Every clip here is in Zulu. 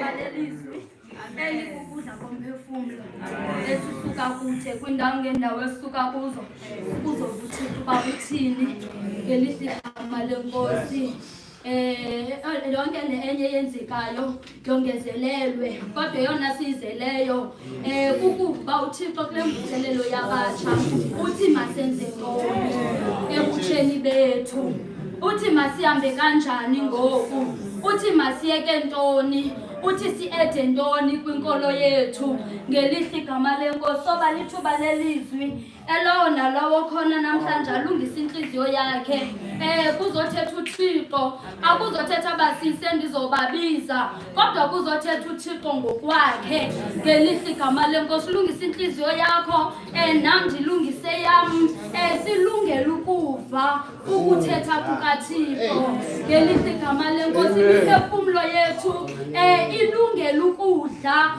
balelizwi elikukudla komphefumlo esisuka kude kwindawo ngendawo esisuka kuzo kuzokuthi uba uthini ngelihle igama lenkosi. Yonke le enye yenzekayo yongezelelwe kodwa yona sizeleyo kukuba uThixo kule mvuselelo yabatsha uthi masenze ntoni ebutsheni bethu, uthi masihambe kanjani ngoku, uthi masiyeke ntoni, uthi siede ntoni kwinkolo yethu ngelihle igama lenkosi. Soba lithuba lelizwi elowo nalowo khona namhlanje alungisa inhliziyo yakhe kuzothetha uThixo, akuzothetha abasisi endizobabiza kodwa kuzothetha uThixo ngokwakhe ngelihle igama lenkosi. Ulungisa inhliziyo yakho nam ndilungise yam silungele ukuva ukuthetha kukaThixo ngelihle igama lenkosi. Imiphefumlo yethu ilungele ukudla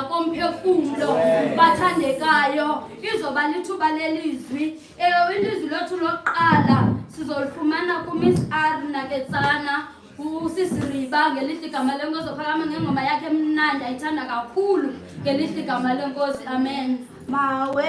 komphefumlo bathandekayo. Izoba lithuba lelizwi ilizwi lethu lokuqala sizolifumana kuMiss R Naketsana usisiriba ngelihle igama lenkosi. Ophakama ngengoma yakhe emnandi ayithanda kakhulu ngelihle igama lenkosi. Amen. Mawehle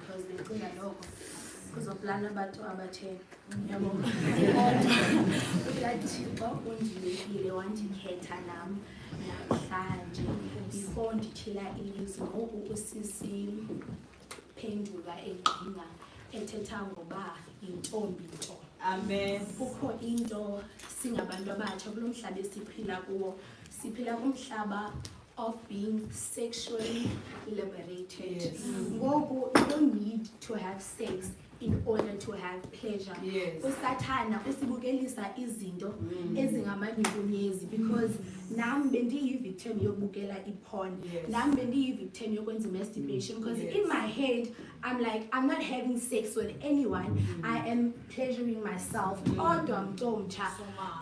because ndicinga lokho kuzoplana abantu abathe yabona uThixo undilekile wandikhetha nam namhlanje before ndithila ilizwi ngoku usisiphendula engqinga ethetha ngoba yintombi nto. Amen. Kukho into singabantu abatsha kulo mhlaba esiphila kuwo, siphila kumhlaba of being sexually liberated. Ngoku you don't need to have sex in order to have pleasure. Usathana usibukelisa izinto ezingamanyukunyezi because nam bendiyi-victim yokubukela i-porn, nam bendiyi-victim yokwenza masturbation because in my head I'm like, I'm not having sex with anyone, I am pleasuring myself. Kodwa mntomtsha,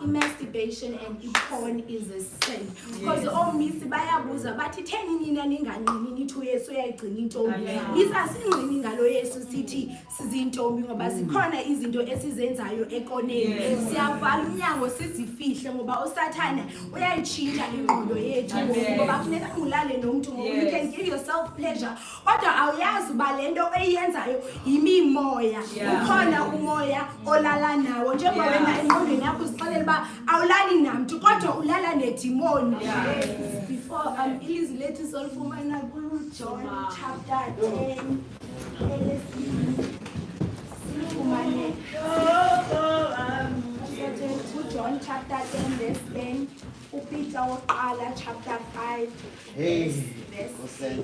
i-masturbation and i-porn is a sin because omisi bayabuza bathi theni nina ninganqini nithi uYesu uyayigcina intombi. Isasingqini ngalo Yesu sithi sizintombi ngoba zikhona izinto esizenzayo ekoneni. Siyavala umnyango sizifihle ngoba usathana uyayitshintsha ingqondo yethu ngoba kufuneka ulale nomuntu ngoba you can give yourself pleasure kodwa awuyazi uba lento eyenzayo yimimoya. Ukhona umoya olala nawo njengoba wena engqondweni yakho uzixelela uba awulali namntu kodwa ulala nedimoni. Before ilizwi lethu solifumana kuJohn chapter 10 John chapter 10 verse 10, Peter Oqala chapter 5 verse 10.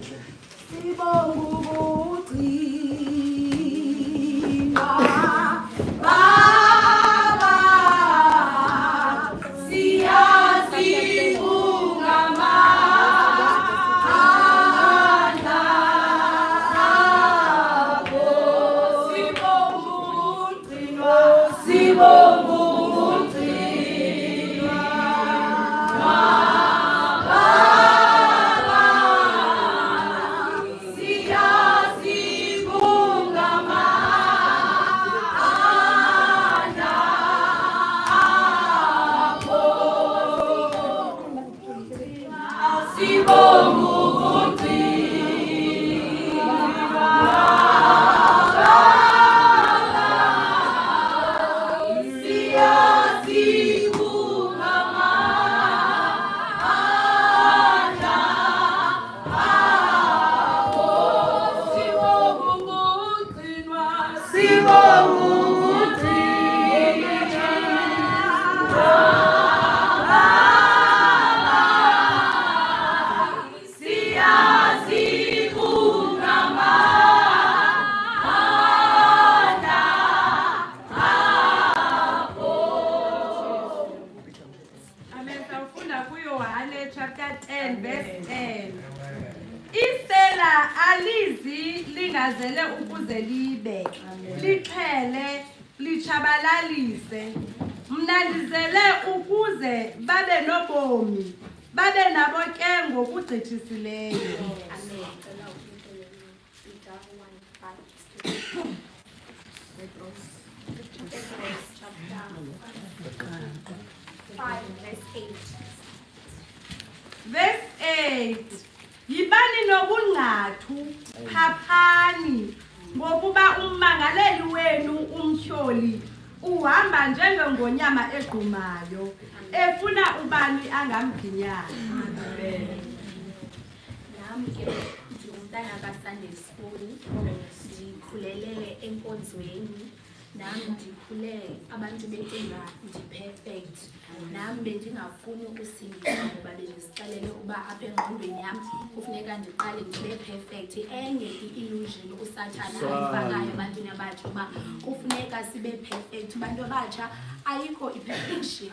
lizazele ukuze libe lixhele lichabalalise mna ndizele ukuze babe nobomi babe nabo ke ngokugqithisileyo. Verse 8. Yibani nobungqathu phaphani ngokuba ummangaleli wenu umtyholi uhamba njengengonyama egqumayo efuna ubani angamginyana. Nami ke ngumntana ka-Sunday school, ndikhulele enkonzweni, nami ndikhule abantu becinga ndi-perfect, nami bendingafuni ukusindisa ngoba bendisixelele uba apha engqondweni yam kufuneka ndiqale ndibe perfect. Enye i-illusion usathana ayifakayo ebantwini abatsha uba kufuneka sibe perfect. Abantu abatsha ayikho i-perfection.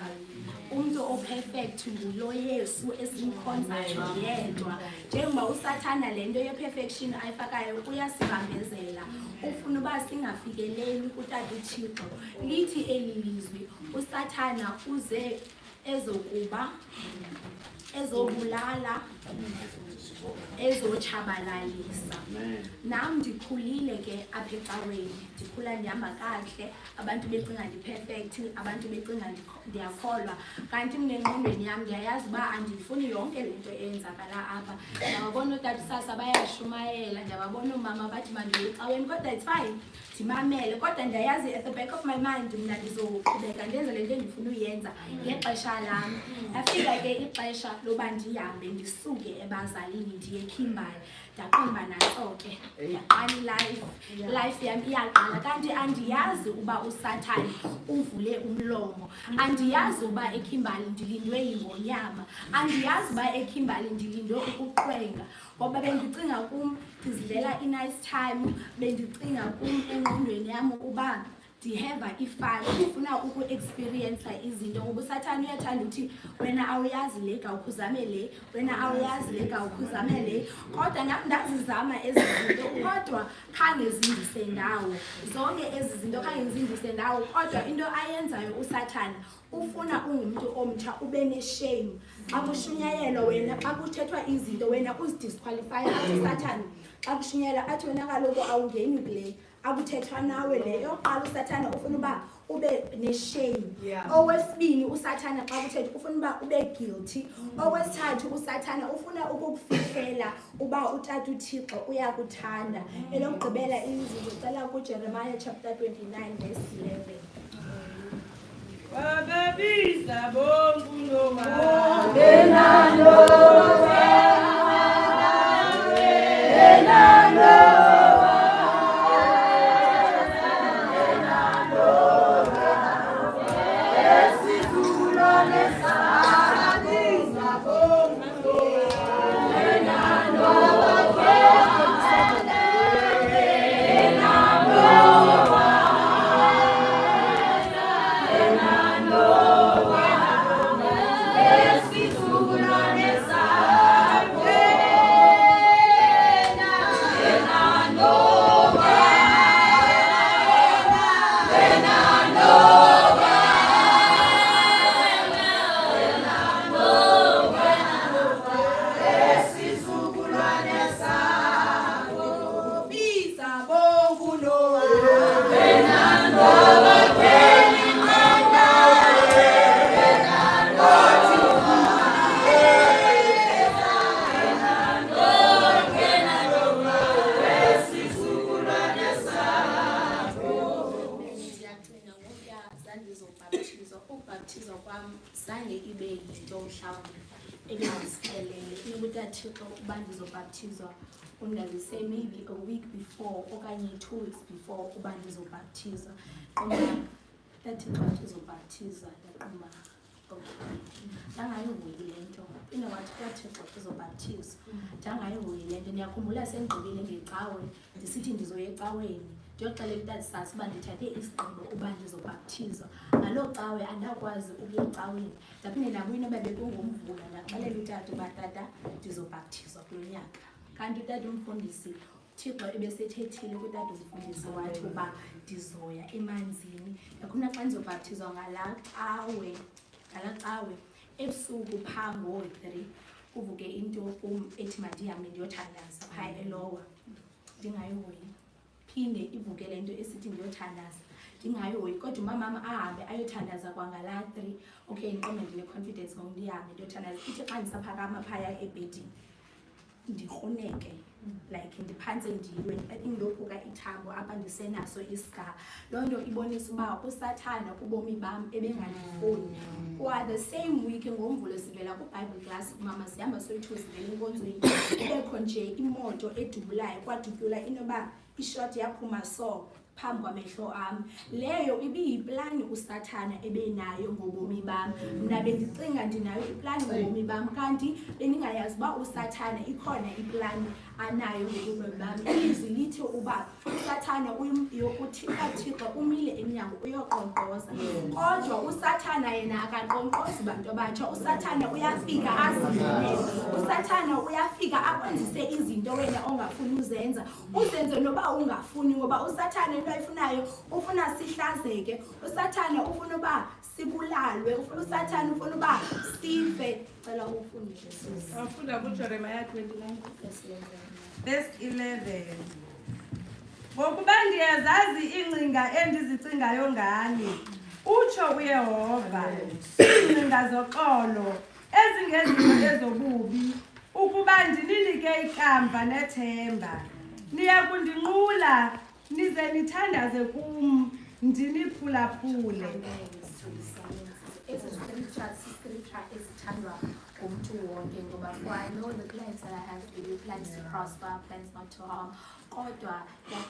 Umntu o-perfect ngulo Yesu esimkhonzayo yedwa. Njengoba usathana le nto ye-perfection ayifakayo uyasibambezela, ufuna uba singafikeleli kuTata uThixo. Lithi eli lizwi usathana uze ezokuba ezobulala ezotshabalalisa. Nam ndikhulile ke apha ecaweni, ndikhula ndihamba kakuhle, abantu becinga ndi-perfect, abantu becinga ndiyakholwa, kanti mna engqondweni yam ndiyayazi uba andiyifuni yonke le nto eyenzakala apha. Ndiyababona ootata usasa bayashumayela, ndiyababona oomama bathi mandiye ecaweni, kodwa it's fine ndimamele, kodwa ndiyayazi at the back of my mind mna ndizoqhubeka ndenze le nto endifuna uyenza ngexesha lam. Yafika ke ixesha loba ndihambe ndisuke ebazalini ndiye eKimberley, ndaqonda uba nantso ke ndiyaqala life yam iyaqala. Kanti andiyazi uba usathane uvule umlomo, andiyazi uba eKimberley ndilindwe yingonyama, andiyazi uba eKimberley ndilindwe ukuqwenga, ngoba bendicinga kum ndizidlela i-nice time, bendicinga kum engqondweni yam uba ndiheva ifani, ndifuna uku-experiensa izinto. Ngoba usathane uyathanda uthi wena awuyazi le gawukhuzame le, wena awuyazi le gawukhuzame le, kodwa nam ndazizama ezi zinto kodwa khange zindise ndawo. Zonke ezi zinto khange zindise ndawo, kodwa into ayenzayo usathane ufuna ungumntu omtsha ube neshame. Xa kushunyayelwa wena, xa kuthethwa izinto wena uzidisqualifya. Athi usathane xa kushunyayelwa athi wena kaloku awungeni kule, akuthethwa nawe leyo. Oqala usathane ufuna uba ube neshame. Owesibini usathane xa kuthethwa ufuna uba ube guilty. Owesithathu usathane ufuna ukukufihlela uba uTata uThixo uyakuthanda. Elokugqibela ilizwi licela kuJeremiah chapter 29 verse 11. Wababiza bonke unoma ukubhaptizwa kwam zange ibe yinto mhlawumbi ebendizixelele. Inokuthi Thixo uba ndizobhaptizwa undazise maybe a week before okanye 2 weeks before uba ndizobhaptizwa. Qomba Thixo ndizobhaptiza, ndaqomba okay, ndangayihoyi le nto. Inowathi kaThixo uzobhaptizwa, ndangayihoyi le nto. Ndiyakhumbula sengigqibile ngecawe ndisithi ndizoya ecaweni ndiyoxelela uTata Sasi uba ndithathe isigqibo uba ndizobhaptizwa. Ngaloo cawe andakwazi ukuya ecaweni, ndaphinde ndabuya noba bekungumvula ndaxelela uTata uba tata ndizobhaptizwa kulo nyaka. Kanti uTata umfundisi Thixo ebesethethile kutata umfundisi wathi uba ndizoya emanzini. Yakhona xa ndizobhaptizwa ngalaa cawe ebusuku phaa ngoo-3 kuvuke into kum ethi mandihambe ndiyothandaza phaa elowa ndingayihoyi. Phinde ivuke le nto esithi ndiyothandaza ndingayihoyi, kodwa umamam ahambe ayothandaza kwangalaa 3. Okay, ndiqonde ndine-confidence ngoku ndihambe ndiyothandaza. Ithi xa ndisaphakama phaya ebhedini ndikruneke, like ndiphantse ndiwe, I think ndophuka ithambo apha ndisenaso isiga. Loo nto ibonisa uba usathana kubomi bam ebengandifuni. Kwa the same week ngomvulo sivela kwiBible class umama sihamba soyi-2 sivela enkonzweni, kubekho nje imoto edubulayo kwadutyula inoba ishoti yaphuma so phambi kwamehlo am. Leyo ibiyiplani usathana ebenayo ngobomi bam. Mna bendicinga ndinayo iplani ngobomi bam, kanti bendingayazi uba usathana ikhona iplani anayo ngobomi bam. Ilizwi lithi uba usathana yokuthi kaThixo umile emnyango uyoqonkqoza, kodwa usathana yena akaqonkqozi bantu abatsha. Usathana uyafika azibonele, usathana uyafika akwenzise izinto wena ongafuni uzenza, uzenze noba ungafuni, ngoba usathana into ayifunayo ufuna sihlazeke. Usathana ufuna uba sibulalwe, usathana ufuna uba sife. Cela ufundishe sisi. Afunda kuJeremiah 29 verse 11. Ngokuba ndiyazazi iingcinga endizicingayo ngani, utsho uYehova, iingcinga zoxolo ezingezinto ezobubi, ukuba ndininike ikamva nethemba. Niya kundinqula nize nithandaze kum, ndiniphulaphule. Scripture esithandwa ngumntu wonke ngoba for I know the plans that I have for you, plans to prosper, plans not to harm. Kodwa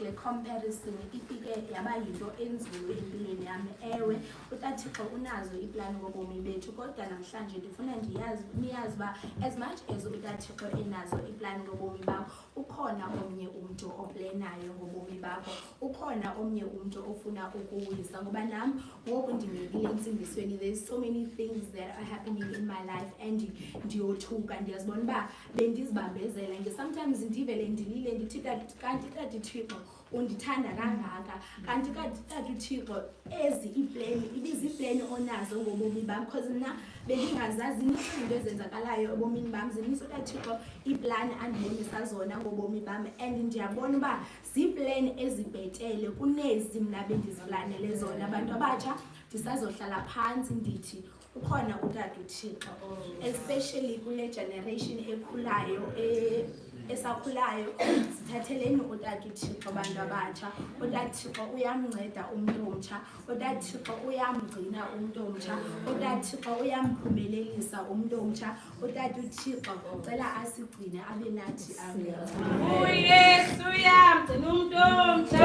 le comparison ifike yaba yinto enzulu empilweni yami. Ewe, uThixo unazo iplani ngobomi bethu, kodwa namhlanje ndifuna niyazi uba as much as uThixo enazo iplani ngobomi bakho, ukhona omnye umntu oplenayo ngobomi bakho, ukhona omnye umntu ofuna ukuwisa. Ngoba nam ngoku ndingekile entsingisweni, there's so many things that are happening in my life and ndiyothuka ndiyazibona uba bendizibambezela. Sometimes ndivele ndilile ndithi kanti tata Thixo undithanda kangaka, kanti tata Thixo ezi iplani ibiziplani onazo ngobomi bam, because mna bendingazazi izinto ezenzakalayo ebomini bam. Zininzi uThixo iplani andibonisa zona ngobomi bam, and ndiyabona uba ziplani ezibhetele kunezi mna bendiziplanele zona. Abantu abatsha ndisazohlala phantsi ndithi ukhona utata uThixo, especially kule generation ekhulayo esakhulayo. Sithatheleni utata uThixo bantu abatsha. Utata uThixo uyamnceda umntu omtsha, utata uThixo uyamgcina umntu omtsha, utata uThixo uyamphumelelisa umntu omtsha. Utata uThixo cela asigcine abe nathi. Amen. uYesu uyamgcina umntu omtsha.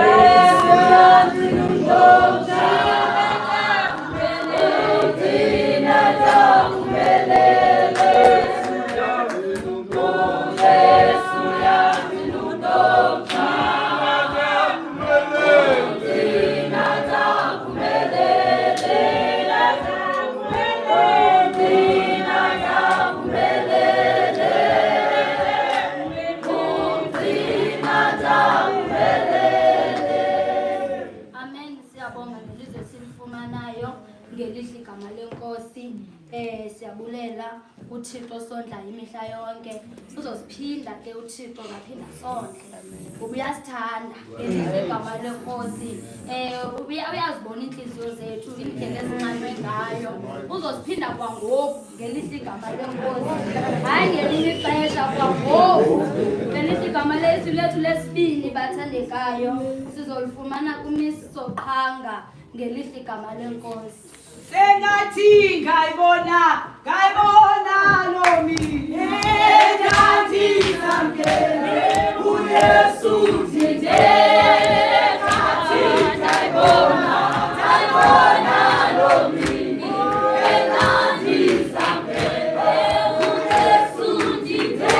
Ngelihle igama lenkosi. Siyabulela uThixo sondla imihla yonke, uzosiphinda ke uThixo ngaphinda sondle. Ubuyasithanda ngelihle igama lenkosi. Uyazibona inhliziyo zethu, indlela ezinqanywe ngayo. Uzosiphinda kwangoku ngelihle igama lenkosi, hayi ngelinye ixesha, kwangoku ngelihle igama lethu lesibini bathandekayo. Sizolifumana kuMiss Soqhanga ngelihle igama lenkosi. Sengathi ngayibona lo mini, engathi samkele uYesu thinde, engathi ngayibona lo mini, engathi samkele uYesu thinde,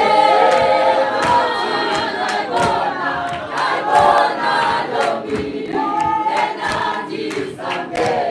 engathi ngayibona lo mini, engathi samkele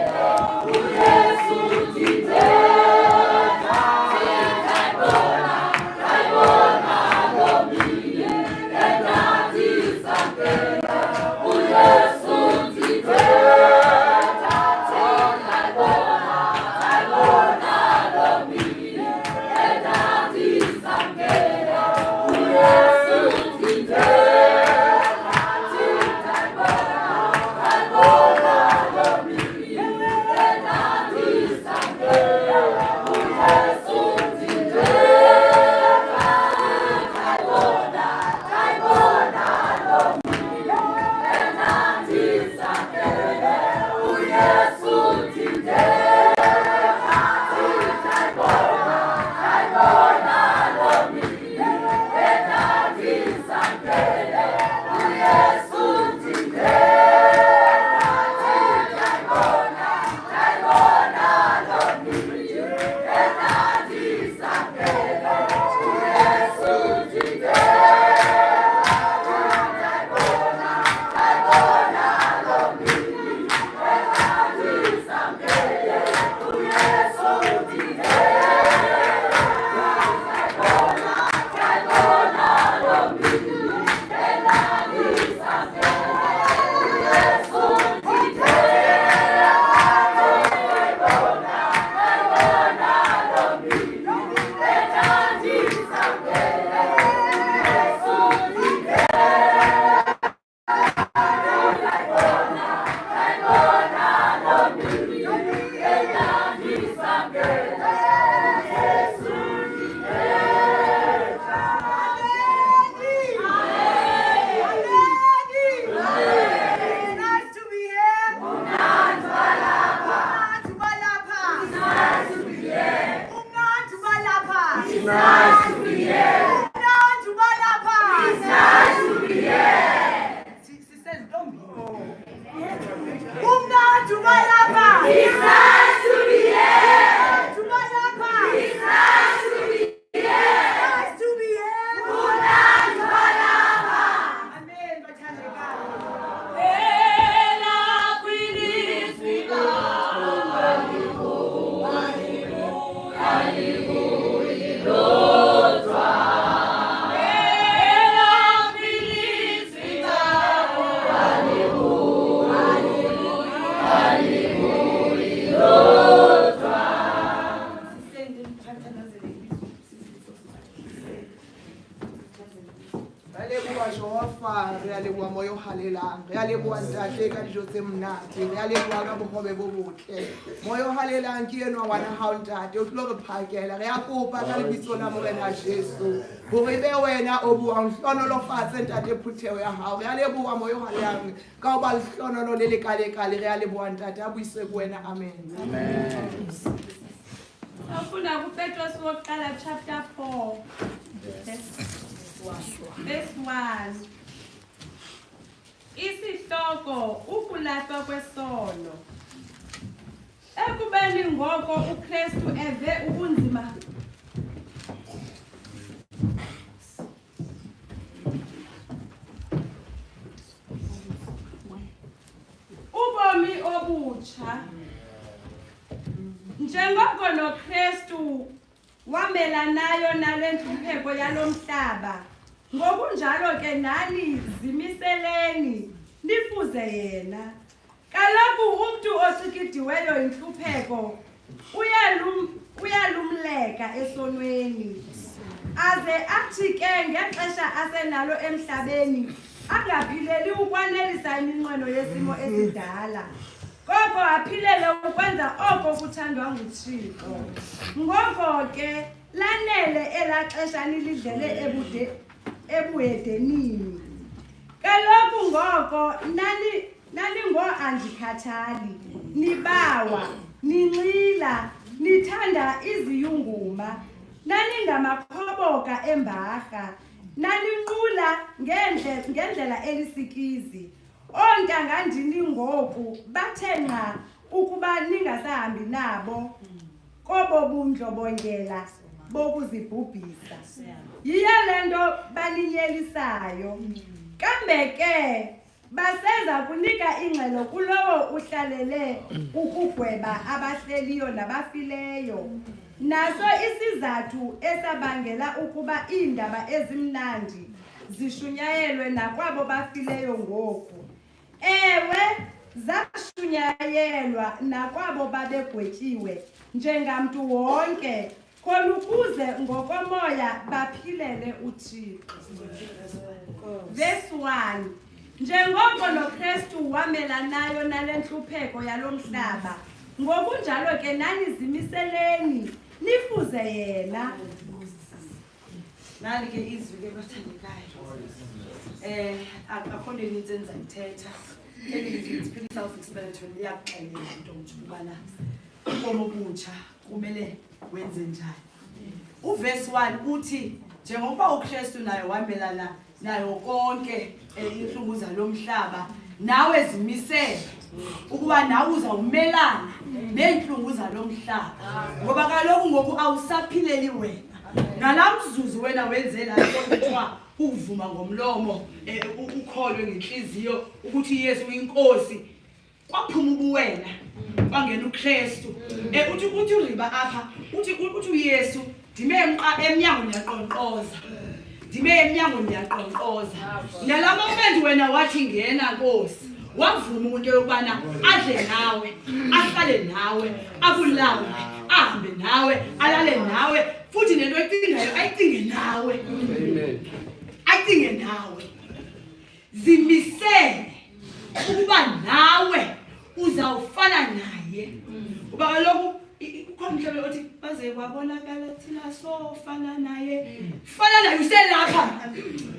Re a leboha moya o halelang, re a leboha ntate ka dijo tse monate, re a leboha ka bohobe bo botle. Moya o halelang ke enwa ngwana hao ntate, o tlo re phakela, re a kopa ka lebitso la Morena Jesu hore ebe wena o buang hlonolofatse ntate phutheho ya hao. Re a leboha moya o halelang ka ho ba lehlonololo le lekalekale, re a leboha ntate, a buise ku wena. Amen. Afuna kuPetros wokuqala chapter 4 verse 1. Isihloko ukulahlwa kwesono. Ekubeni ngoko uKristu eve ubunzima ubomi obutsha njengoko noKristu wamelanayo nale ntlupheko yalomhlaba, ngokunjalo ke nani zimiseleni nifuze yena. Kaloku umntu osikidiweyo intlupheko uyalumleka esonweni, aze athi ke ngexesha asenalo emhlabeni angaphileli ukwanelisa iminqweno yesimo esidala, koko aphilele ukwenza oko kuthandwa nguThixo. Ngoko ke lanele elaa xesha nilidlele ebuhedenini. Kaloku ngoko nalingoo-andikhathali, nibawa, ninxila, nithanda iziyunguma, naningamakhoboka embarha, naninqula ngendlela elisikizi. Oontanga ndini ngoku bathe nqa ukuba ningasahambi nabo kobo bundlobongela bokuzibhubhisa. Yiyo le nto baninyelisayo. Kambe ke baseza kunika ingxelo kulowo uhlalele ukugweba abahleliyo nabafileyo. Naso isizathu esabangela ukuba iindaba ezimnandi zishunyayelwe nakwabo bafileyo ngoku. Ewe, zashunyayelwa nakwabo babegwetyiwe njengamntu wonke, khona ukuze ngokomoya baphilele uThixo. Verse 1. Njengoko noKristu wamelanayo nale ntlupheko yalomhlaba, ngokunjalo ke nani zimiseleni nifuze yena. Nali ke izwi ke bathandekayo. Akho nto eninzi endizayithetha. It's pretty self-explanatory. Iyakuxelela into ukubana ubomi obutsha kumele wenze njani. Uverse 1 uthi njengoba uKristu naye wamelana nayo konke inhlungu zalomhlaba, nawe zimisele ukuba nawe uzawumelana neenhlungu zalomhlaba, ngoba kaloku ngoku awusaphileli wena. Nalamzuzu wena wenze la nto kuthiwa ukuvuma ngomlomo, ukholwe ngenhliziyo ukuthi Yesu uyinkosi, kwaphuma ubuwena bangena uKristu. Uthi uriba apha uthi uYesu ndime emnyango ndiyaqonqoza, ndime emnyango ndiyaqonqoza. Nala moment wena wathi ngena Nkosi, wavuma umuntu yokubana adle nawe, ahlale nawe, abulawe, ahambe nawe, alale nawe, futhi nento ayicingayo ayicinge nawe. Amen. Ayicinge nawe. Zimisele ukuba nawe uzawufana naye. Kuba kaloku ukhona umhlobo othi baze kwabonakala thina sofana naye. Fana naye uselapha.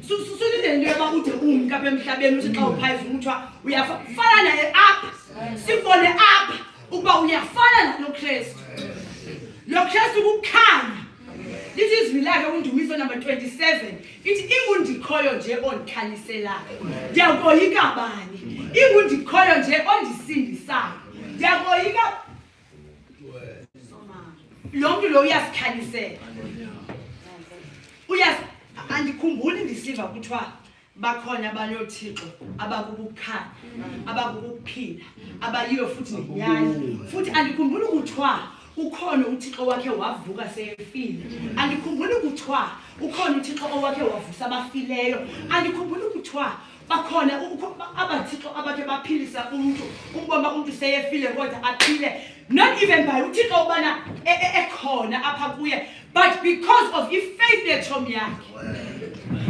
Susulile into yoba ude umka apha emhlabeni uthi xa uphayisa umthwa uyafana naye apha. Sibone apha ukuba uyafana noKristu. Lo Kristu kukhanya. This is Milaka uNdumiso number 27. Ithi ingundikhoyo nje ondikhanyiselayo. Ndiyakoyika bani? Ingundikhoyo nje ondisindisayo. Ndiyakoyika lo uyasikhalisela andikhumbuli ndisiva kuthiwa bakhona abanye oThixo abakukukhanya abakukuphila abayiyo futhi nenyani futhi andikhumbuli kuthiwa ukhona uThixo wakhe wavuka seyefile andikhumbuli kuthiwa ukhona uThixo owakhe wavusa abafileyo andikhumbuli kuthiwa bakhona abathixo abakhe baphilisa umuntu umbona umuntu seyefile kodwa aphile not even by uThixo ubana ekhona apha kuye but because of ifaith yethomi yakhe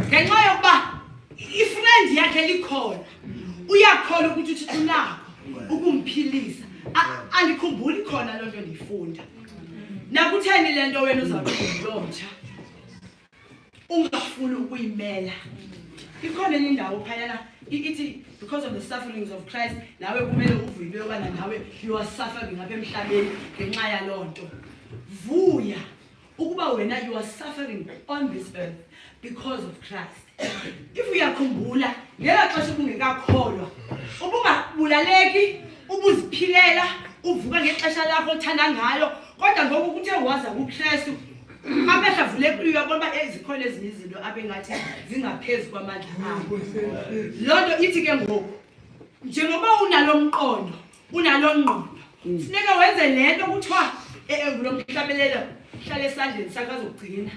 ngenxa yokuba ifriend yakhe likhona uyakholwa ukuthi uThixo unakho ukumphilisa andikhumbuli khona loo nto ndiyifunda nakutheni le nto wena uzawuthomtsha ungafuni ukuyimela ikhona enye indawo phayana ithi because of the sufferings of Christ nawe kumele uvuyile yobana nawe you are suffering apha emhlabeni ngenxa yaloo nto vuya ukuba wena you are suffering on this earth because of Christ if uyakhumbula ngela xesha ubungekakholwa ubungabulaleki ubuziphilela uvuka ngexesha lakho othanda ngalo kodwa ngoku kuthe waza kuKristu amehla vulekile uyabona ezikhona ezinye izinto abengathi zingaphezulu kwamandla akho loo nto ithi ke ngoku njengoba unalo ngqondo funeka wenze lento kuthiwa lo mhlabelelo hlale esandleni sakho azogcina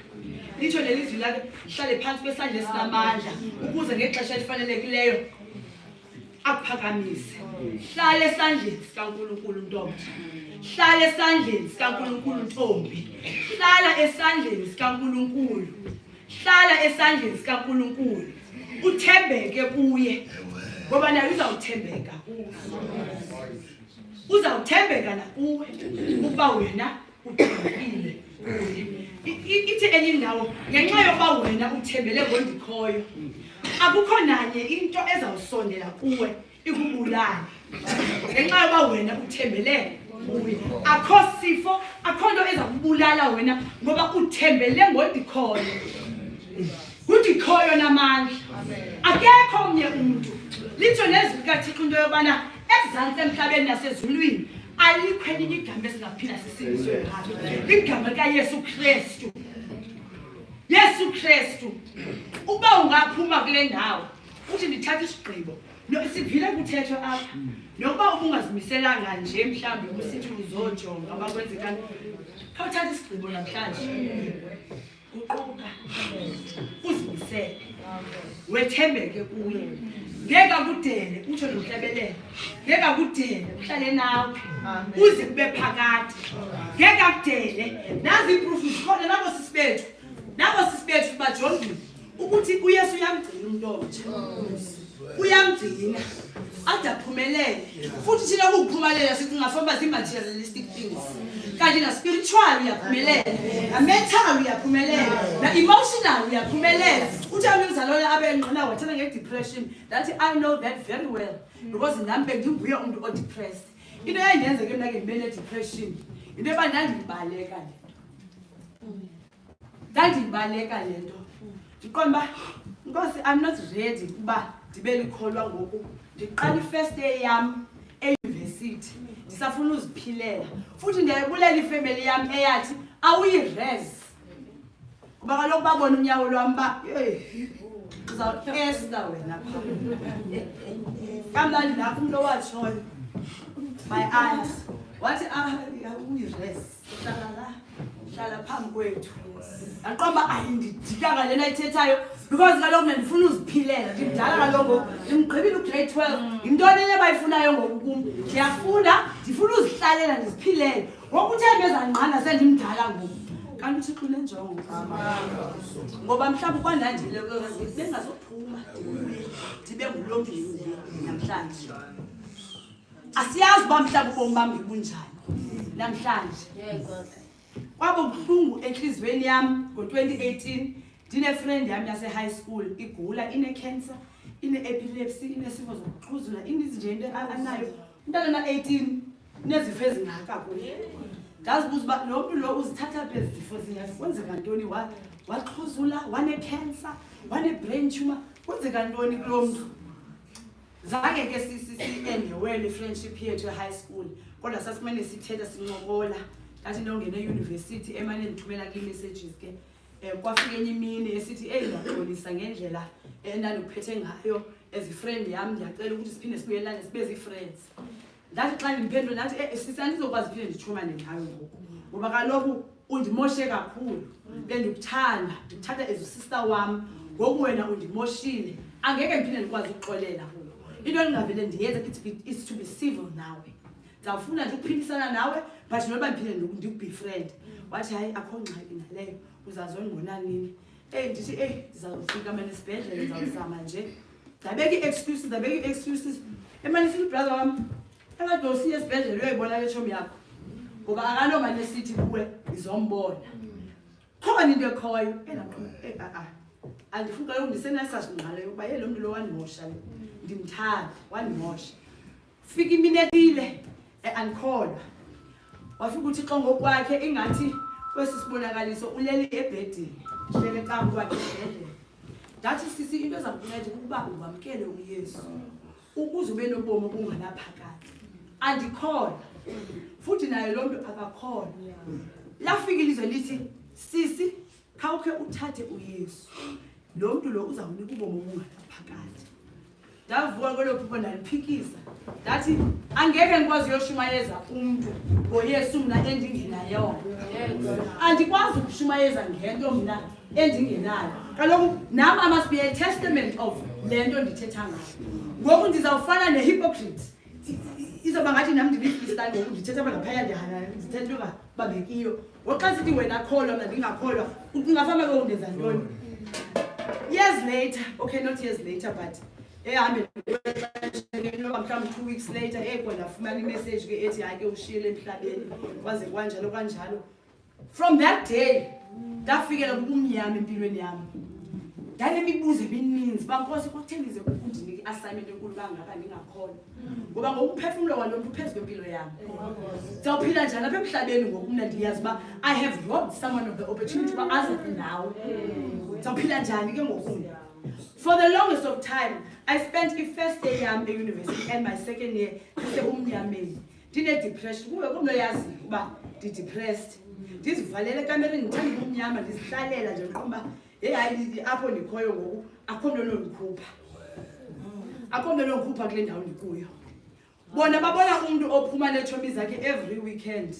litsho lelizwi lakhe hlale phansi kwesandla esinamandla ukuze ngexesha elifanelekileyo akuphakamise hlale esandleni sikaNkulunkulu ntombi hlale esandleni sikaNkulunkulu ntombi hlala esandleni sikaNkulunkulu hlala esandleni sikaNkulunkulu uthembeke kuye ngoba naye uzawuthembeka kuwe uzawuthembeka nakuwe ukuba wena uthembekile ithi enye indawo ngenxa yokuba wena uthembele ngondikhoyo akukho nanye into ezawusondela kuwe ikubulala ngenxa yokuba wena uthembele kuye akho sifo akho nto ezakubulala wena ngoba uthembele ngondikhoyo ngondikhoyo namandla akekho omnye umuntu litsho nezwi likaThixo into yobana ezantsi emhlabeni nasezulwini alikho elinye igama esingaphinda sisindiswe ngalo igama likaYesu Kristu Yesu Kristu uba ungaphuma kule ndawo uthi ndithatha isigqibo sivile kuthethwa apha nokuba ubungazimiselanga nje mhlawumbe usithi uzojonga abakwenzekani khawuthatha isigqibo namhlanje uquka uzimisele wethembeke kuye ngeke akudele utsho nomhlabelelo ngeke akudele uhlale nawe uze kube phakathi ngeke akudele nazi iproof zikhona nabo sisibethu bajongile ukuthi uYesu uyamgcina umuntu omtsha uyamgcina ade aphumelele futhi thina ukuphumelela sithi ngafamba zi-materialistic things kanti na-spiritual uyaphumelela na-mental uyaphumelela na-emotional uyaphumelela uthi umzalwane abenqina wathana nge-depression that I know that very well because nami benginguye umuntu o-depressed into yayindenzeke mna ke ndibe ne-depression into yoba ndandiyibaleka le nto ndiqonda uba Nkosi I'm not ready ukuba ndibe likholwa ngoku ndiqala i-first day yam eyunivesithi ndisafuna uziphilela futhi ndiyayibulela ifemeli yam eyathi awuyi-res kuba kaloku babona unyawo lwam uba uzawuesta wena kamnandi nakho umntu owatshoyo my aunt wathi awuyi-res hlala phambi kwethu yaqomba ayindidikanga lena ayithethayo because kaloku mna ndifuna uziphilela ndimdala kaloku ndimgqibile ugrade 12 yintoni enye abayifunayo ngoku kum ndiyafunda ndifuna uzihlalela ndiziphilele ngoku uthembe ezanqanda sendimdala ngoku kanti uThixo unenjongo ngoba mhlawumbi kwandandile bengazophuma ndibe ngulo mntu namhlanje asiyazi uba mhlawumbi ubomi bam bunjani namhlanje kwaba buhlungu enhliziyweni yami ngo-2018 ndine-friend yami yase-high school igula ine-cancer ine-epilepsy inesifo zokuxhuzula ininzi into anayo umntana na-18 unezifo ezingaka kuye ndazibuza uba lo mntu lo uzithatha phi ezi zifo kwenzeka ntoni waxhuzula wane-cancer wane-brain tumor kwenzeka ntoni kulo mntu zange ke si-endewele i-friendship yethu e-high school kodwa sasimane sithetha sincokola Ndathi ndongena euniversity emane ndithumela kwi-messages ke. Kwafika enye imini esithi ngaxolisa ngendlela endandiphethe ngayo as a friend yami ndiyacela ukuthi siphinde sibuyelane sibe zi-friends. Ndathi xa ndimphendula ndathi sisandizokwazi phinde ndithumane nawe ngoku ngoba kaloku undimoshe kakhulu bendikuthanda ndikuthatha as usister wami ngoku wena undimoshile angeke ndiphinde ndikwazi ukuxolela kuyo into endingavele ndiyenze it's to be civil nawe ndizawufuna nje ukuphindisana nawe but noba ndiphinde ndikube friend wathi hayi akho ngxaki naleyo uzazongona nini ndithi ndizawufika manje esibhedlele ndizawuzama nje ndabeka i-excuses emanisithi brother wami engathi usiye esibhedlele uyoyibona le tshomi yakho ngoba akanomane esithi kuwe izombona khona into ekhoyo andifuna kaloku ndisenesasingqala yokuba lo muntu lo wandimosha ndimthanda wandimosha fika imini ethile andikholwa wafika uThixo ngokwakhe ingathi kwesi sibonakaliso ulele ebhedini hlele kambi kwakhe esibhedlele ndathi sisi into ezakunceda ukuba ungamkele uYesu ukuze ube nobomi obunganaphakade andikholwa futhi naye lo muntu akakholwa lafika ilizwe lithi sisi khawukhe uthathe uYesu lo muntu lo uzawunika ubomi obunganaphakade ndavuka kwelo phupho ndaliphikisa ndathi angeke ngikwazi uyoshumayeza umuntu ngoYesu mina endingenayo andikwazi ukushumayeza ngento mina endingenayo kaloku nami I must be a testament of lento ndithetha ngayo ngoku ndizawufana nehypocrite izoba ngathi nami ndilikristani ngoku ndithetha ngaphaya ndithetha into engababekiyo ngoxa sithi wena kholwa mna ndingakholwa ungafama ke undenza ntoni years later okay not years later but ehambe mhlawumbe 2 weeks later kwandafumana imessage ke ethi hayi ke ushiyele emhlabeni kwaze kanjalo from that day ndafikela kubumnyama empilweni yami ndanemibuzo emininzi bankosi kuthengise ukundinike assignment enkulu kangaka ndingakholwa ngoba ngokuphefumula kwalo muntu phezu kwempilo yami ndawuphila njani apha emhlabeni ngoku mna ndiyazi uba I have robbed someone of the opportunity uba aze nawe ndawuphila njani ke ngoku for the longest of time I spent the first year yami e-university and my second year umnyameni ndine-depression kuwe kumloyazi uba ndi-depressed ndizivalele ekamereni ndithanda umnyama ndizihlalela nje ndiqomba hayi apho ndikhoyo ngoku akho nto nondikhupha kule ndawo ndikuyo bona babona umuntu ophuma neetshomi zakhe every weekend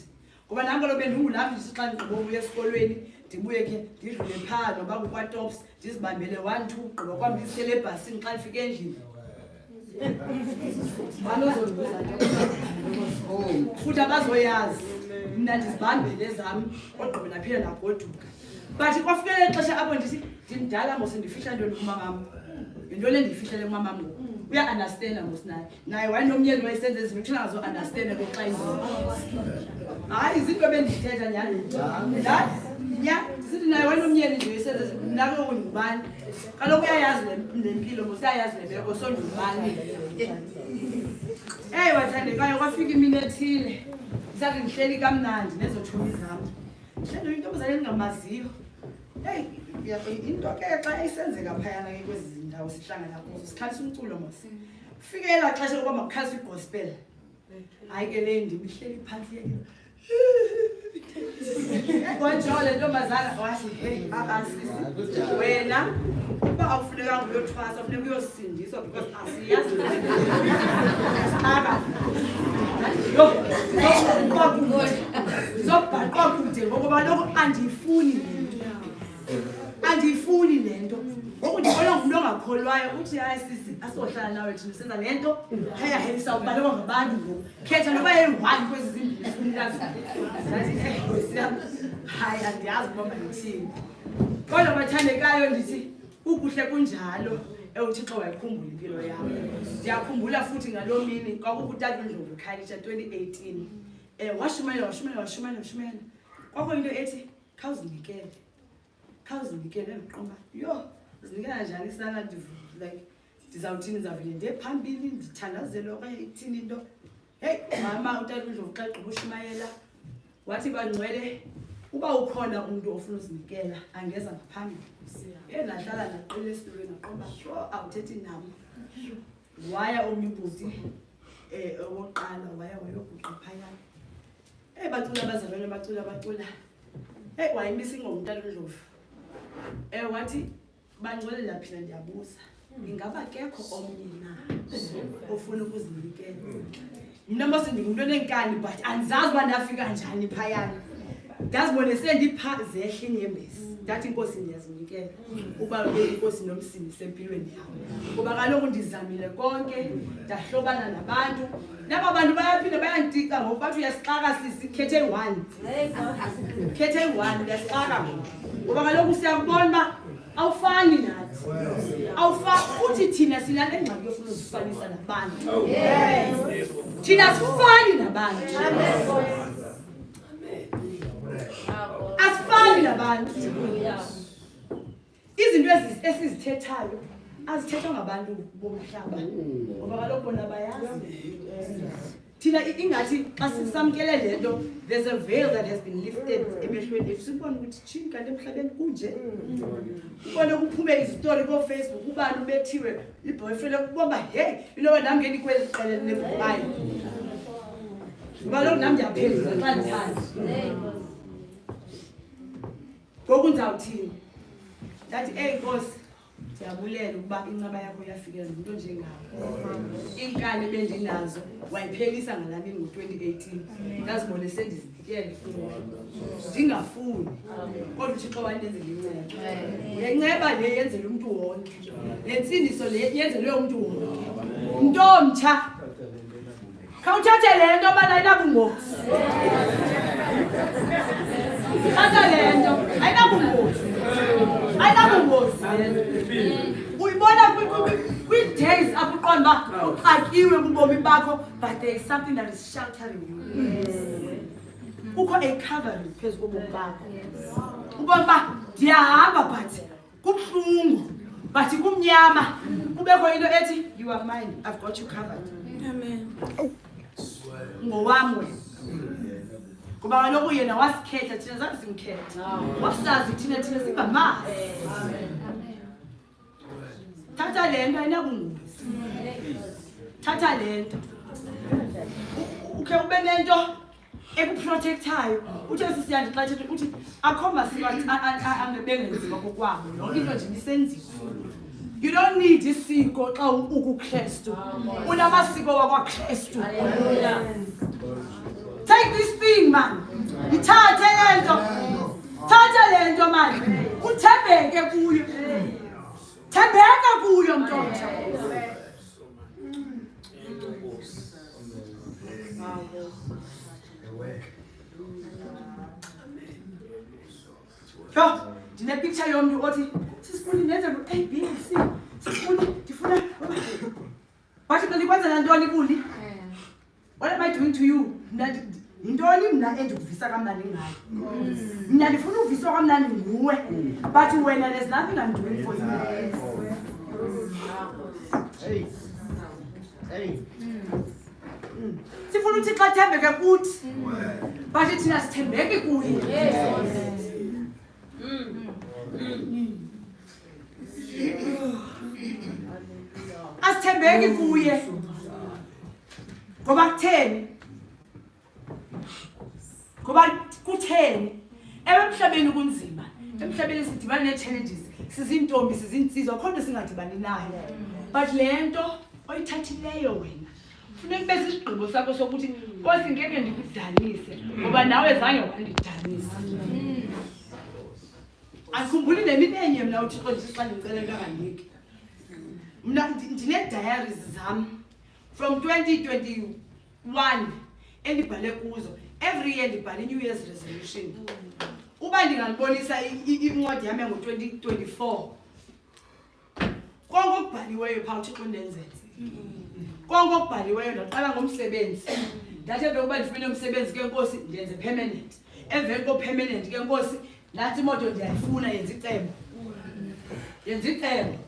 ngoba nam kaloku bendingulapho ndithi xa ndigqiba ubuya esikolweni ndibuye ke ndidlule phaa noba kukwatops ndizibambele 1-2 gqiba kwam ndisele ebhasini xa ndifike endlini banozondibuza futhi abazoyazi mna ndizibambele zam ogqibela phela nagoduka but kwafikela ixesha apho ndithi ndimdala ngose ndifihla ntoni kumamam into le ndiyifihlele kumamam ngoku uya-understanda ngosinaye naye wayenomyeni wayesenza ezinto thina ngazo-understanda koxa izinto hayi izinto bendithetha nyani ndisithi naye wayenomyeni nje wayesenza ezinto mna ke ngubani kaloku uyayazi lempilo ngosiyayazi lebeko so ndingubani wathandekayo kwafika imini ethile ndisathi ndihleli kamnandi nezotshomi zam ndihleli intombazane endingamaziyo into ke xa isenzeka phayana ke kwezi ndawo sihlangana kuzo sikhalisa umculo mos kufike elaa xesha lokuba makukhalisa igospel hayi ke le ndimihleli phantsi konjalo le ntombazana wathi hey sisi wena uba awufunekanga uyothwasa ufuneka uyosindiswa because asiyazi ndizobhaqwa kude ngokuba loko andiyifuni le nto ngoku ndibona ngumntu ongakholwayo uthi hayi sisi asohlala nawe thina senza le nto hayahelisa ubalekwa ngabantu ngoku khetha noba ye-1 kwezi zimbili funikazi hayi andiyazi uba mandithini kodwa bathandekayo ndithi ukuhle kunjalo uThixo wayikhumbula impilo yami ndiyakhumbula futhi ngaloo mini kwakukutata uNdlovu Khalisha 2018 washumayela kwakho into ethi khawuzinikele ndiqomba yo zinikela njani sana like ndizawuthini ndizavele ndiye phambili ndithandazele okanye ithini into hey mama utata uNdlovu xa egqiba ushumayela wathi bangcwele uba ukhona umuntu ofuna uzinikela angeza ngaphambili ndahlala ndaqila esitulweni naqomba awuthethi nam waya omnye ubhuti owokuqala waya wayoguqa phayana bacula. Hey, wayimisa ingoma uMntana uNdlovu. Wathi bangcolela phela ndiyabuza. Ingaba kekho omnye na ofuna ukuzinikela. Mina mase ndingumuntu onenkani but andizazi uba ndafika njani phayana. Ndazibone sendipha zehle inyembezi. Ndathi inkosi ndiyazinikela. Uba inkosi nomsindi sempilweni yami. Kuba kaloku ndizamile konke, ndahlobana nabantu. Naba bantu bayaphinda bayanditika ngoku bathi uyasixaka sisi khethe 1. Khethe 1 uyasixaka ngoku. Kuba kaloku siyabona uba awufani nathi. Awufani futhi thina silale ngxaki yofuna uzifanisa nabantu. Thina sifani nabantu. Asifani nabantu. Izinto esizithethayo azithethwa ngabantu bomhlaba. Ngoba kaloku bona bayazi. Thina ingathi xa sisamkele lento, there's a veil that has been lifted emehlweni ethu. Sibona ukuthi chini kanti emhlabeni kunje. Ubona kuphume izistory ko Facebook ubani ubethiwe iboyfriend ukubomba hey inoba nami ngeni kweli qele leBhayibheli. Ngoba lokho nami ndiyaphezulu xa ndithanda. Ngoku ndizawuthini? Ndathi hey Nkosi siyabulela ukuba incaba yakho yafikelela into njengayo. Inkani bendinazo wayiphelisa ngalamini ngo2018. Ngazibone sendizinikele ndingafuni. Kodwa uThixo wanenzela inceba. Lenceba le yenzela umuntu wonke. Lensindiso le yenzelwe umuntu wonke. Ntomtsha. Khawuthathe le nto bana inabungozi. Thatha le nto ayinabungozi. Ayinabungozi. Uyibona kwi-days apho uqonda uba uxakiwe kubomi bakho, but there is something that is sheltering you. Kukho a covering phezu kobomi bakho. Ubona uba ndiyahamba but kubuhlungu, but kumnyama. Kubekho into ethi you are mine, I've got you covered. Amen. Ngowami wena. Kuba kaloku yena wasikhetha thina zange simkhetha. Wasazi thina singamazi. Thatha le nto ayinabungozi. Thatha le nto. Ukhe ube nento ekuprotectayo. Uthi sisiyandixathela uthi akho masiko angebengenziwa kokwabo. Yonke into nje isenziwa. You don't need isiko xa ukuKristu. Unamasiko wakwaKristu. Take this thing man. Ithathe lento. Thatha lento man. Uthembeke kuyo. Thembeka kuyo mntomtsha. Yo, ndine picture yomntu othi sisifuni nenze lo A B C. Sifuni ndifuna bathi kanti kwenza ntoni kuli? What am I doing to you? Yintoni mna endikuvisa kamnandi ngayo? Mina ndifuna uviswa kamnandi nguwe. But wena there's nothing I'm doing for you. Hey. Sifuna uthi xa thembeke kuthi. But thina sithembeke kuye. Asithembeki kuye. Ngoba kutheni? Ngoba kutheni? Emhlabeni kunzima. Emhlabeni sidibana ne-challenges. Sizintombi, sizinsizwa, khona singadibani nayo. But lento oyithathileyo wena. Funeka bese isigqibo sakho sokuthi Nkosi ngeke ndikudanise ngoba nawe zange wandidanisa. Akhumbuli nemibenye mina uThixo nje xa ndicela kanganiki. Mina ndine diaries zami from 2021 endibhale kuzo. Every year ndibhale New Year's resolution. Uba ndingalibonisa incwadi yami ngo2024. Konke okubhaliweyo phaa uThixo ndenzele. Konke okubhaliweyo ndaqala ngomsebenzi. Ndathi ukuba ndifune umsebenzi ke Nkosi ndenze permanent. Emveni ko permanent ke Nkosi nathi imoto ndiyayifuna yenza icebo. Yenza icebo.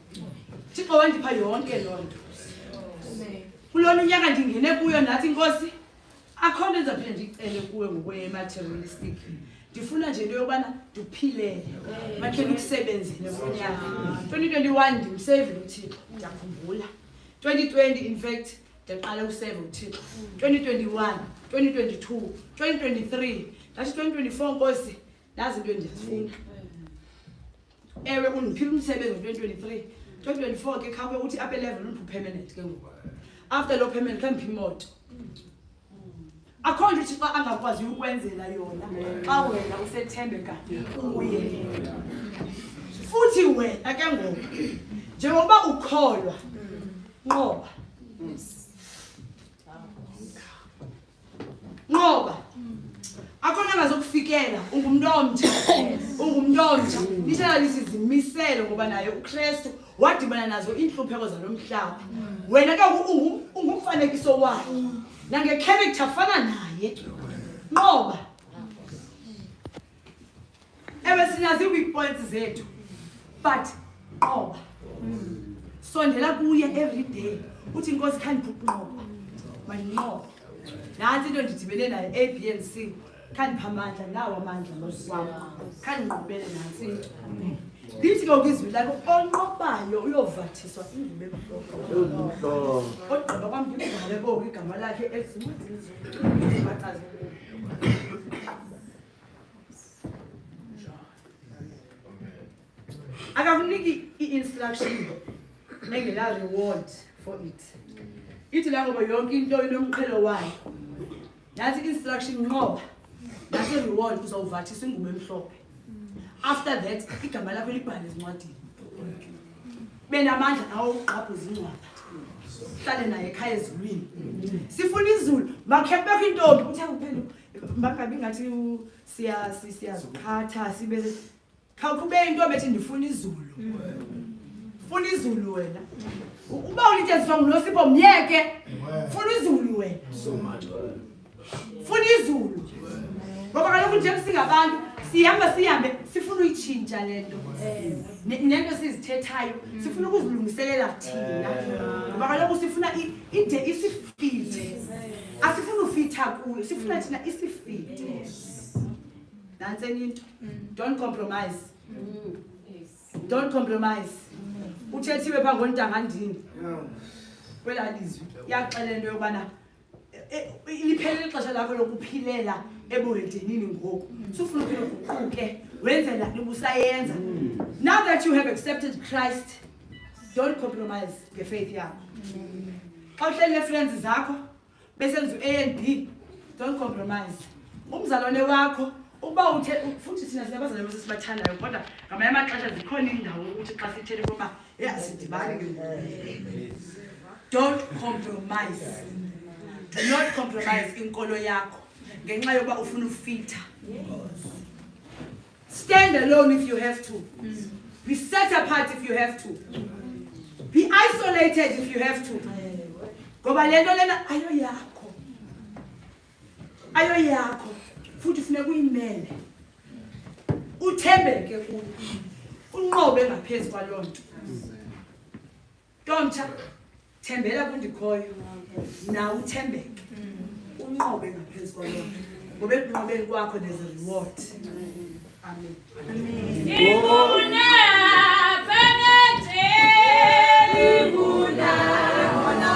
Thixo wandipha yonke lonto. Kulona unyaka ndingene kuyo nathi Nkosi akhona enzaphinde ndicele kuwe ngokwe materialistic. Ndifuna nje into yobana ndiphilele. Makhe ukusebenzile ngonyaka. 2021 ndimsave uThixo. Ndiyakhumbula. 2020 in fact ndiyaqala useve uthixo 2021 2022 2023 ndathi 2024 Nkosi nazi into endiyazifuna ewe undiphile umsebenzi ngo-2023 2024 ke khawube uthi upper level undiphu permanent ke ngoku after lo permanent khambi imoto akho nje uThixo angakwazi ukwenzela yona xa wena usethembeka kuye futhi wena ke ngoku njengoba ukholwa ngoba akhona ngazokufikela ungumuntu omtsha lihlala lisizimisele ngoba naye uKristu wadibana nazo inhlupheko zalomhlaba wena ke ungumfanekiso wakhe nangecharacter fana naye ngoba ewe sinazi weak points zethu but ngoba sondela kuye every day uthi Nkosi khandiphuqoba manqoba nansi into ndidibene nayo ABNC khandipha amandla nawo amandla loswami khandinqubele nansi into lithi ke izwi lakho onqobayo uyovathiswa indebe ebuhlungu ogqiba kwami ngibhale konke igama lakhe ezincwadini zibacaze akakuniki i-instruction engela reward for it ithi la ngoba yonke into inomqhelo wayo nathi instruction ngoba nathi reward uzawuvathiswa ingubo emhlophe after that igama lakho libhale ezincwadini benamandla nawo uqaphuza incwadi hlale naye ekhaya ezulwini sifuna izulu makhebekho intombi uthi akuphela bangabi ngathi siyaziqhatha sibe khawukube intombi ethi ndifuna izulu funa izulu wena uba ulitheziswa nguNosipho myeke funa izulu wena funa izulu ngoba kaloku nje singabantu sihambe sifuna uyitshintsha lento nento sizithethayo sifuna ukuzilungiselela thina ngoba kaloku sifuna ide isifite asifuna ufitha kuyo sifuna thina isifite nanseni into don't compromise uthethiwe pha ngontangandini kwelalizwi iyaxela into yokubana liphelele ixesha lakho lokuphilela ebuhendenini ngoku sufuna uphila uguquke wenzela ubusayenza now that you have accepted Christ don't compromise ngefaith yakho xa uhleli ne-friends zakho besenza u-A&B don't compromise umzalwane wakho ukuba futhi thina sinabazalwane sesibathandayo kodwa ngamanye amaxesha zikhona indawo ukuthi xa sithele ukuba asidibani don't compromise. Do not compromise inkolo yakho ngenxa yoba ufuna ufitha. Stand alone if you have to. Be set apart if you have to. Be isolated if you have to. Ngoba lento lena ayo yakho. Futhi funeka uyimele. Uthembeke kuyo. Unqobe ngaphezulu kwalonto. Ntomtsha thembela kundikhoyo. Na uthembeke. Unqobe ngaphezulu kwalonto. Ngoba ekunqobeni kwakho there's a reward. Amen. Ibuna benete ibuna ona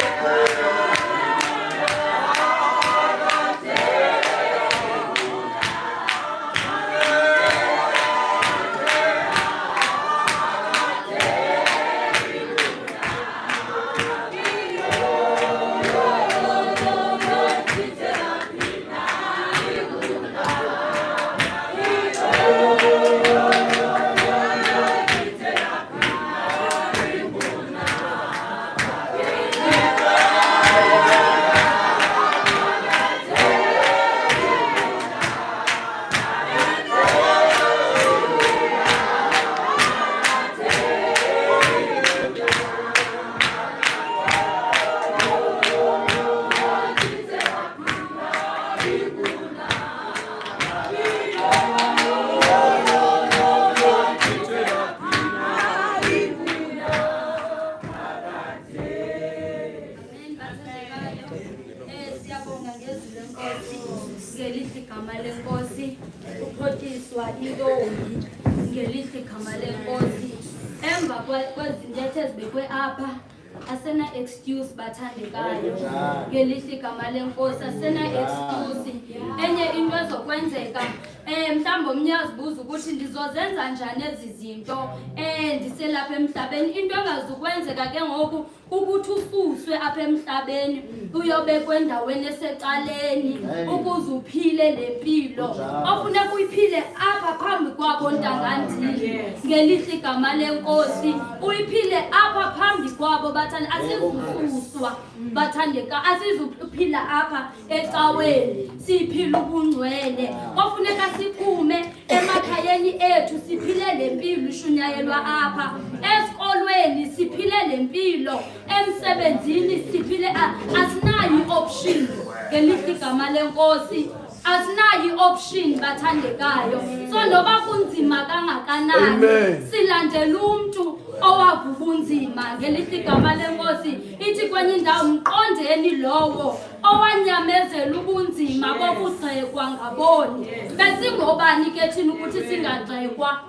Yeah. emva kwezintetho ezibekwe apha asena-excuse bathandekayo ngelihle igama lenkosi asena-excuse. Enye into ezokwenzeka mhlawumbi omnye azibuza ukuthi ndizozenza njani ezi zinto ndiselapha emhlabeni. Into engazukwenzeka ke ngoku ukuthi ususwe apha emhlabeni uyobekwa endaweni esecaleni ukuze uphile le mpilo ofuneka uyiphile apha phambi kwabo ntangandini ngelihle igama lenkosi. Uyiphile apha phambi kwabo bathanda asizususwa bathandeka asizuphila apha ecaweni siphila ubungcwele. Ofuneka siphume emakhayeni ethu siphile le mpilo ishunyayelwa apha esikolweni siphile le mpilo emsebenzini siphile asinayo i-option ngelihle igama lenkosi asinayo i-option bathandekayo. So noba kunzima kangakanani silandela umuntu owava ubunzima ngelihle igama lenkosi. Ithi kwenye indawo mqondeni lowo owanyamezela ubunzima bokugxekwa ngaboni. Besingobani ke thina ukuthi singagxekwa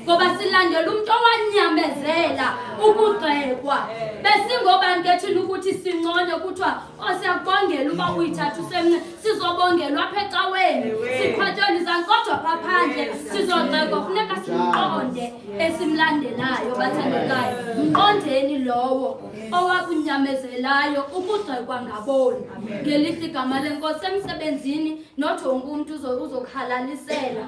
ngoba silandela umuntu owanyamezela ukugxekwa. Besingobani ke thina ukuthi sinconywe kuthiwa siyakubongela uba uyithatha usemncinci sizobongelwa apha ecaweni siqhwatyonisa kodwa phaa phandle sizogxekwa. Funeka simqonde esimlandelayo bathandekayo. Mqondeni lowo owakunyamezelayo ukugxekwa ngaboni ngelihle igama lenkosi. Emsebenzini not wonke umuntu uzokhalalisela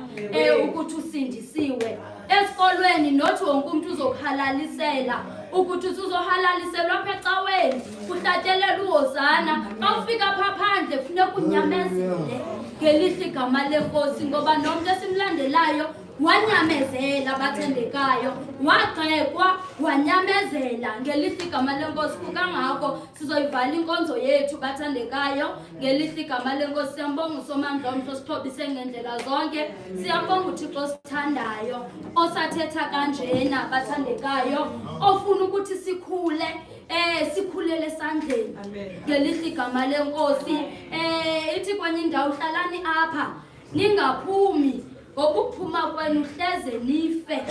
ukuthi usindisiwe. Esikolweni not wonke umuntu uzokhalalisela ukuthi uzohalaliselwa apha ecaweni kuhlatelela uhozana. Xa ufika phaa phandle funeka unyamezele ngelihle igama lenkosi ngoba nomuntu esimlandelayo wanyamezela bathandekayo wagxekwa wanyamezela ngelihle igama lenkosi. Kangako sizoyivala inkonzo yethu bathandekayo ngelihle igama lenkosi. Siyambonga uSomandla omhlo sixhobise ngendlela zonke. Siyambonga uThixo sithandayo osathetha kanjena bathandekayo ofuna ukuthi sikhule sikhulele esandleni ngelihle igama lenkosi. Ithi kwenye indawo hlalani apha ningaphumi ngoba ukuphuma kwenu hleze nife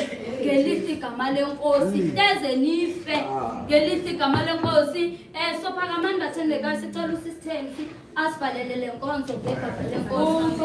ngelihle igama lenkosi. Hleze nife ngelihle igama lenkosi. Sophakamani bathandekayo sicela usisithembi asibhalele le nkonzo ngegama lenkosi.